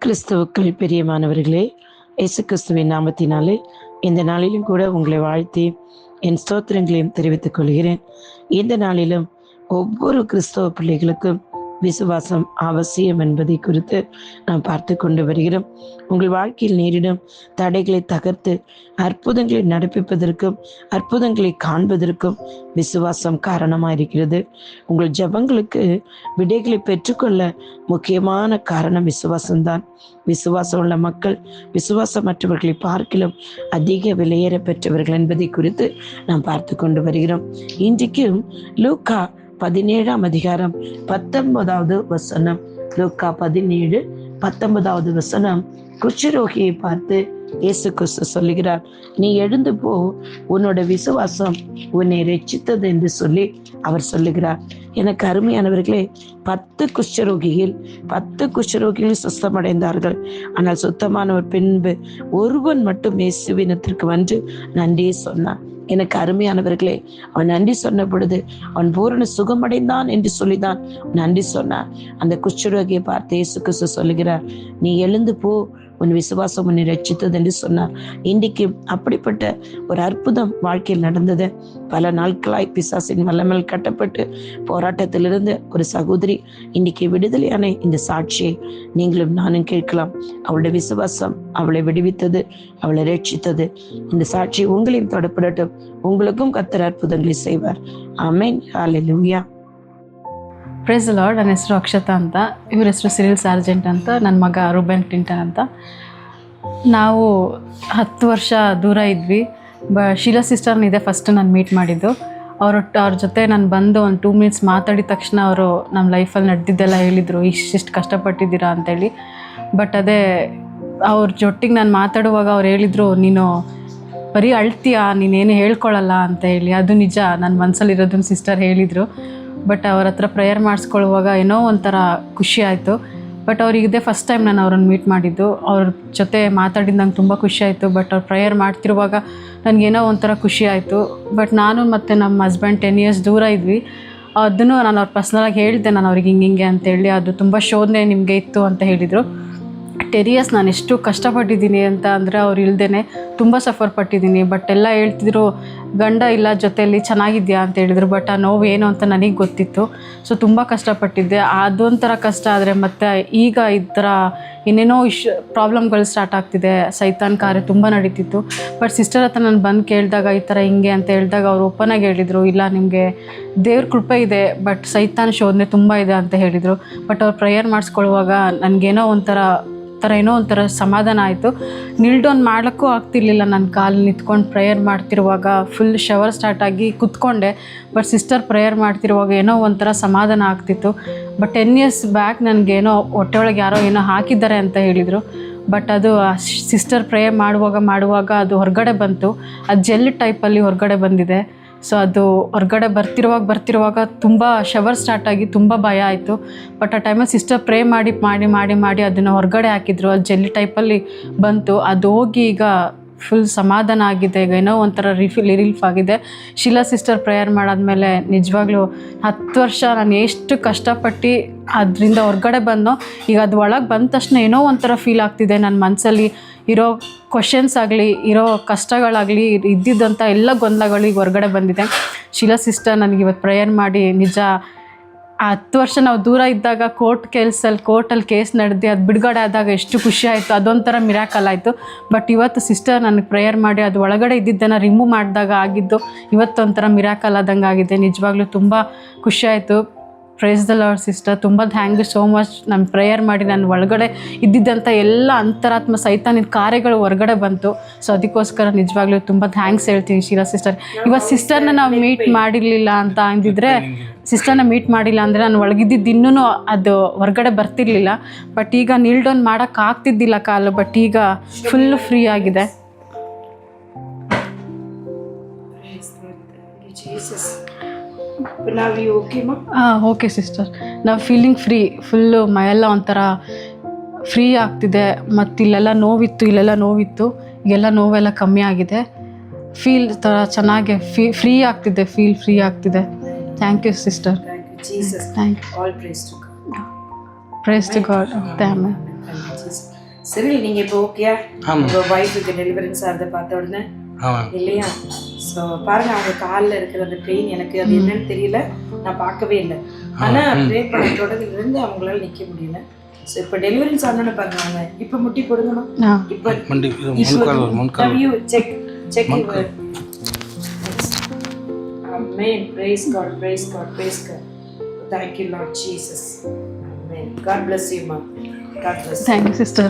கிறிஸ்துவுக்குள் பிரியமானவர்களே, இயேசு கிறிஸ்துவின் நாமத்தினாலே இந்த நாளிலும் கூட உங்களை வாழ்த்தி என் ஸ்தோத்திரங்களையும் தெரிவித்துக் கொள்கிறேன். இந்த நாளிலும் ஒவ்வொரு கிறிஸ்தவ பிள்ளைகளுக்கும் விசுவாசம் அவசியம் என்பதை குறித்து நாம் பார்த்து கொண்டு வருகிறோம். உங்கள் வாழ்க்கையில் நேரிடும் தடைகளை தகர்த்து அற்புதங்களை நடப்பிப்பதற்கும் அற்புதங்களை காண்பதற்கும் விசுவாசம் காரணமாக இருக்கிறது. உங்கள் ஜெபங்களுக்கு விடைகளை பெற்றுக்கொள்ள முக்கியமான காரணம் விசுவாசம்தான். விசுவாசம் உள்ள மக்கள் விசுவாசமற்றவர்களை பார்க்கிலும் அதிக விலையேற பெற்றவர்கள் என்பதை குறித்து நாம் பார்த்து கொண்டு வருகிறோம். இன்றைக்கும் லூக்கா 17ஆம் அதிகாரம் 19வது வசனம். லூக்கா 17:19 வசனம். குஷ்டரோகியை பார்த்து இயேசு கிறிஸ்து சொல்லுகிறார், நீ எழுந்து போ, உன்னோட விசுவாசம் உன்னை ரட்சித்தது என்று சொல்லி அவர் சொல்லுகிறார். எனக்கு அருமையானவர்களே, 10 குஷ்டரோகிகள் சுத்தமடைந்தார்கள். ஆனால் சுத்தமானவர் பின்பு ஒருவன் மட்டும் இயேசுவினத்திற்கு வந்து நன்றி சொன்னான். எனக்கு அருமையானவர்களே, அவன் நன்றி சொன்ன பொழுது அவன் பூரண சுகமடைந்தான் என்று சொல்லிதான் நன்றி சொன்னான். அந்த குஷ்டரோகியை பார்த்து இயேசு கிறிஸ்து சொல்லுகிறார், நீ எழுந்து போ, உன் விசுவாசம் உன்னை ரட்சித்தது என்று சொன்னார். இன்றைக்கு அப்படிப்பட்ட ஒரு அற்புதம் வாழ்க்கையில் நடந்தது. பல நாட்களாய் பிசாசின் வல்லமையில் கட்டப்பட்டு போராட்டத்திலிருந்து ஒரு சகோதரி இன்றைக்கு விடுதலையான இந்த சாட்சியை நீங்களும் நானும் கேட்கலாம். அவளுடைய விசுவாசம் அவளை விடுவித்தது, அவளை ரட்சித்தது. இந்த சாட்சி உங்களையும் தொடப்படட்டும். உங்களுக்கும் கர்த்தர் அற்புதங்களை செய்வார். Amen. Hallelujah. Praise the Lord. ನನ್ನ ಹೆಸರು ಅಕ್ಷತಾ ಅಂತ, ಇವ್ರ ಹೆಸರು ಸಿರಿಲ್ ಸಾರ್ಜೆಂಟ್ ಅಂತ, ನನ್ನ ಮಗ ರೂಬೆನ್ ಕ್ಲಿಂಟನ್ ಅಂತ. ನಾವು 10 ವರ್ಷ ದೂರ ಇದ್ವಿ. ಶೀಲಾ ಸಿಸ್ಟರ್ನ ಇದೆ ಫಸ್ಟ್ ನಾನು ಮೀಟ್ ಮಾಡಿದ್ದು. ಅವ್ರ ಜೊತೆ ನಾನು ಬಂದು ಒಂದು 2 ಮಿನಿಟ್ಸ್ ಮಾತಾಡಿದ ತಕ್ಷಣ ಅವರು ನಮ್ಮ ಲೈಫಲ್ಲಿ ನಡೆದಿದ್ದೆಲ್ಲ ಹೇಳಿದರು, ಇಷ್ಟು ಕಷ್ಟಪಟ್ಟಿದ್ದೀರಾ ಅಂತೇಳಿ. ಬಟ್ ಅದೇ ಅವ್ರ ಜೊಟ್ಟಿಗೆ ನಾನು ಮಾತಾಡುವಾಗ ಅವ್ರು ಹೇಳಿದರು, ನೀನು ಬರೀ ಅಳ್ತೀಯಾ, ನೀನೇನು ಹೇಳ್ಕೊಳ್ಳಲ್ಲ ಅಂತ ಹೇಳಿ. ಅದು ನಿಜ, ನನ್ನ ಮನಸ್ಸಲ್ಲಿರೋದನ್ನು ಸಿಸ್ಟರ್ ಹೇಳಿದರು. ಬಟ್ ಅವ್ರ ಹತ್ರ ಪ್ರೇಯರ್ ಮಾಡಿಸ್ಕೊಳ್ಳುವಾಗ ಏನೋ ಒಂಥರ ಖುಷಿ ಆಯಿತು. ಬಟ್ ಅವ್ರಿಗಿದೆ ಫಸ್ಟ್ ಟೈಮ್ ನಾನು ಅವ್ರನ್ನ ಮೀಟ್ ಮಾಡಿದ್ದು. ಅವ್ರ ಜೊತೆ ಮಾತಾಡಿದ್ದು ನಂಗೆ ತುಂಬ ಖುಷಿ ಆಯಿತು. ಬಟ್ ಅವ್ರು ಪ್ರೇಯರ್ ಮಾಡ್ತಿರುವಾಗ ನನಗೇನೋ ಒಂಥರ ಖುಷಿ ಆಯಿತು. ಬಟ್ ನಾನು ಮತ್ತು ನಮ್ಮ ಹಸ್ಬೆಂಡ್ 10 ಇಯರ್ಸ್ ದೂರ ಇದ್ವಿ. ಅದನ್ನು ನಾನು ಅವ್ರು ಪರ್ಸ್ನಲಾಗಿ ಹೇಳಿದೆ, ನಾನು ಅವ್ರಿಗೆ ಹಿಂಗೆ ಅಂತೇಳಿ. ಅದು ತುಂಬ ಶೋಧನೆ ನಿಮಗೆ ಇತ್ತು ಅಂತ ಹೇಳಿದರು. 10 ಇಯರ್ಸ್ ನಾನು ಎಷ್ಟು ಕಷ್ಟಪಟ್ಟಿದ್ದೀನಿ ಅಂತ ಅಂದರೆ ಅವ್ರು ಇಲ್ದೇ ತುಂಬ ಸಫರ್ ಪಟ್ಟಿದ್ದೀನಿ. ಬಟ್ ಎಲ್ಲ ಹೇಳ್ತಿದ್ರು, ಗಂಡ ಇಲ್ಲ ಜೊತೆಯಲ್ಲಿ, ಚೆನ್ನಾಗಿದ್ಯಾ ಅಂತ ಹೇಳಿದರು. ಬಟ್ ಆ ನೋವು ಏನು ಅಂತ ನನಗೆ ಗೊತ್ತಿತ್ತು. ಸೊ ತುಂಬ ಕಷ್ಟಪಟ್ಟಿದ್ದೆ. ಅದೊಂಥರ ಕಷ್ಟ. ಆದರೆ ಮತ್ತು ಈಗ ಈ ಥರ ಏನೇನೋ ಪ್ರಾಬ್ಲಮ್ಗಳು ಸ್ಟಾರ್ಟ್ ಆಗ್ತಿದೆ. ಸೈತಾನ್ ಕಾರ್ಯ ತುಂಬ ನಡೀತಿತ್ತು. ಬಟ್ ಸಿಸ್ಟರ್ ಹತ್ರ ನಾನು ಬಂದು ಕೇಳಿದಾಗ ಈ ಥರ ಹಿಂಗೆ ಅಂತ ಹೇಳಿದಾಗ ಅವರು ಓಪನಾಗಿ ಹೇಳಿದರು, ಇಲ್ಲ ನಿಮಗೆ ದೇವ್ರ ಕೃಪೆ ಇದೆ, ಬಟ್ ಸೈತಾನ್ ಶೋಧನೆ ತುಂಬ ಇದೆ ಅಂತ ಹೇಳಿದರು. ಬಟ್ ಅವ್ರು ಪ್ರೇಯರ್ ಮಾಡಿಸ್ಕೊಳ್ಳುವಾಗ ನನಗೇನೋ ಏನೋ ಒಂಥರ ಸಮಾಧಾನ ಆಯಿತು. ನಿಲ್ ಡೌನ್ ಮಾಡೋಕ್ಕೂ ಆಗ್ತಿರ್ಲಿಲ್ಲ. ನನ್ನ ಕಾಲು ನಿಂತ್ಕೊಂಡು ಪ್ರೇಯರ್ ಮಾಡ್ತಿರುವಾಗ ಫುಲ್ ಶವರ್ ಸ್ಟಾರ್ಟ್ ಆಗಿ ಕೂತ್ಕೊಂಡೆ. ಬಟ್ ಸಿಸ್ಟರ್ ಪ್ರೇಯರ್ ಮಾಡ್ತಿರುವಾಗ ಏನೋ ಒಂಥರ ಸಮಾಧಾನ ಆಗ್ತಿತ್ತು. ಬಟ್ 10 ಇಯರ್ಸ್ ಬ್ಯಾಕ್ ನನಗೇನೋ ಹೊಟ್ಟೆ ಒಳಗೆ ಯಾರೋ ಏನೋ ಹಾಕಿದ್ದಾರೆ ಅಂತ ಹೇಳಿದರು. ಬಟ್ ಅದು ಸಿಸ್ಟರ್ ಪ್ರೇಯರ್ ಮಾಡುವಾಗ ಅದು ಹೊರಗಡೆ ಬಂತು. ಅದು ಜೆಲ್ ಟೈಪಲ್ಲಿ ಹೊರಗಡೆ ಬಂದಿದೆ. ಸೊ ಅದು ಹೊರಗಡೆ ಬರ್ತಿರುವಾಗ ತುಂಬ ಶವರ್ ಸ್ಟಾರ್ಟ್ ಆಗಿ ತುಂಬ ಭಯ ಆಯಿತು. ಬಟ್ ಆ ಟೈಮಲ್ಲಿ ಸಿಸ್ಟರ್ ಪ್ರೇ ಮಾಡಿ ಅದನ್ನು ಹೊರಗಡೆ ಹಾಕಿದ್ರು. ಅದು ಜೆಲ್ಲಿ ಟೈಪಲ್ಲಿ ಬಂತು. ಅದು ಹೋಗಿ ಈಗ ಫುಲ್ ಸಮಾಧಾನ ಆಗಿದೆ. ಈಗ ಏನೋ ಒಂಥರ ರಿಲೀಫ್ ಆಗಿದೆ. ಶೀಲಾ ಸಿಸ್ಟರ್ ಪ್ರೇಯರ್ ಮಾಡಾದ್ಮೇಲೆ ನಿಜವಾಗ್ಲೂ 10 ವರ್ಷ ನಾನು ಎಷ್ಟು ಕಷ್ಟಪಟ್ಟು ಅದರಿಂದ ಹೊರಗಡೆ ಬಂದೋ, ಈಗ ಅದು ಒಳಗೆ ಬಂದ ತಕ್ಷಣ ಏನೋ ಒಂಥರ ಫೀಲ್ ಆಗ್ತಿದೆ. ನನ್ನ ಮನಸ್ಸಲ್ಲಿ ಇರೋ ಕ್ವಶನ್ಸ್ ಆಗಲಿ, ಇರೋ ಕಷ್ಟಗಳಾಗಲಿ, ಇದ್ದಿದ್ದಂಥ ಎಲ್ಲ ಗೊಂದಲಗಳಿಗೆ ಹೊರಗಡೆ ಬಂದಿದೆ. ಶೀಲಾ ಸಿಸ್ಟರ್ ನನಗೆ ಇವತ್ತು ಪ್ರೇಯರ್ ಮಾಡಿ ನಿಜ ಆ 10 ವರ್ಷ ನಾವು ದೂರ ಇದ್ದಾಗ ಕೋರ್ಟಲ್ಲಿ ಕೇಸ್ ನಡೆದು ಅದು ಬಿಡುಗಡೆ ಆದಾಗ ಎಷ್ಟು ಖುಷಿ ಆಯಿತು. ಅದೊಂಥರ ಮಿರಾಕಲ್ ಆಯಿತು. ಬಟ್ ಇವತ್ತು ಸಿಸ್ಟರ್ ನನಗೆ ಪ್ರೇಯರ್ ಮಾಡಿ ಅದು ಒಳಗಡೆ ಇದ್ದಿದ್ದನ್ನು ರಿಮೂವ್ ಮಾಡಿದಾಗ ಆಗಿದ್ದು ಇವತ್ತೊಂಥರ ಮಿರಾಕಲ್ ಆದಂಗೆ ಆಗಿದೆ. ನಿಜವಾಗ್ಲೂ ತುಂಬ ಖುಷಿ ಆಯಿತು. ಪ್ರೈಸ್ ದ ಲಾರ್ಡ್ ಸಿಸ್ಟರ್, ತುಂಬ ಥ್ಯಾಂಕ್ ಯು ಸೋ ಮಚ್. ನಾನು ಪ್ರೇಯರ್ ಮಾಡಿ ನಾನು ಒಳಗಡೆ ಇದ್ದಿದ್ದಂಥ ಎಲ್ಲ ಅಂತರಾತ್ಮ ಸೈತಾನಿನ ಕಾರ್ಯಗಳು ಹೊರಗಡೆ ಬಂತು. ಸೊ ಅದಕ್ಕೋಸ್ಕರ ನಿಜವಾಗ್ಲೂ ತುಂಬ ಥ್ಯಾಂಕ್ಸ್ ಹೇಳ್ತೀನಿ ಶೀಲಾ ಸಿಸ್ಟರ್. ಇವತ್ತು ಸಿಸ್ಟರ್ನ ನಾವು ಮೀಟ್ ಮಾಡಿರಲಿಲ್ಲ ಅಂತ ಅಂದಿದ್ರೆ, ಸಿಸ್ಟರ್ನ ಮೀಟ್ ಮಾಡಿಲ್ಲ ಅಂದರೆ ನಾನು ಒಳಗಿದ್ದಿದ್ದು ಇನ್ನೂ ಅದು ಹೊರಗಡೆ ಬರ್ತಿರ್ಲಿಲ್ಲ. ಬಟ್ ಈಗ ನೀಲ್ ಡೌನ್ ಮಾಡೋಕ್ಕಾಗ್ತಿದ್ದಿಲ್ಲ ಕಾಲು. ಬಟ್ ಈಗ ಫುಲ್ಲು ಫ್ರೀ ಆಗಿದೆ. ಓಕೆ ಸಿಸ್ಟರ್, ನಾವು ಫೀಲಿಂಗ್ ಫ್ರೀ. ಫುಲ್ಲು ಮೈಯೆಲ್ಲ ಒಂಥರ ಫ್ರೀ ಆಗ್ತಿದೆ. ಮತ್ತು ಇಲ್ಲೆಲ್ಲ ನೋವಿತ್ತು, ಈಗೆಲ್ಲ ನೋವೆಲ್ಲ ಕಮ್ಮಿ ಆಗಿದೆ. ಫೀಲ್ ಥರ ಚೆನ್ನಾಗಿ ಫ್ರೀ ಆಗ್ತಿದೆ. Thank you sister. Thank you. All praise to God. Praise to God. Amen. Cyril நீங்க இப்போ ஓகேயா? ஆமாம். உங்க ஒய்ஃபுக்கு டெலிவரன்ஸ் ஆகிறத பார்த்த உடனே ஆமாம். இல்லையா? ஸோ பாருங்க, அவங்க காலில் இருக்கிற அந்த பெயின் எனக்கு அது என்னன்னு தெரியல, நான் பார்க்கவே இல்லை. ஆனால் ப்ரே பண்ண தொடர்ந்து அவங்களால நிற்க முடியல. ஸோ இப்போ டெலிவரன்ஸ் ஆனோன்னு பாருங்க, அவங்க இப்போ முட்டி போடுங்கம்மா. இப்போ check check your. Amen. Praise God, praise God, praise God. Thank you, Lord Jesus. Amen. God bless you, ma. God bless you. Thank you, sister.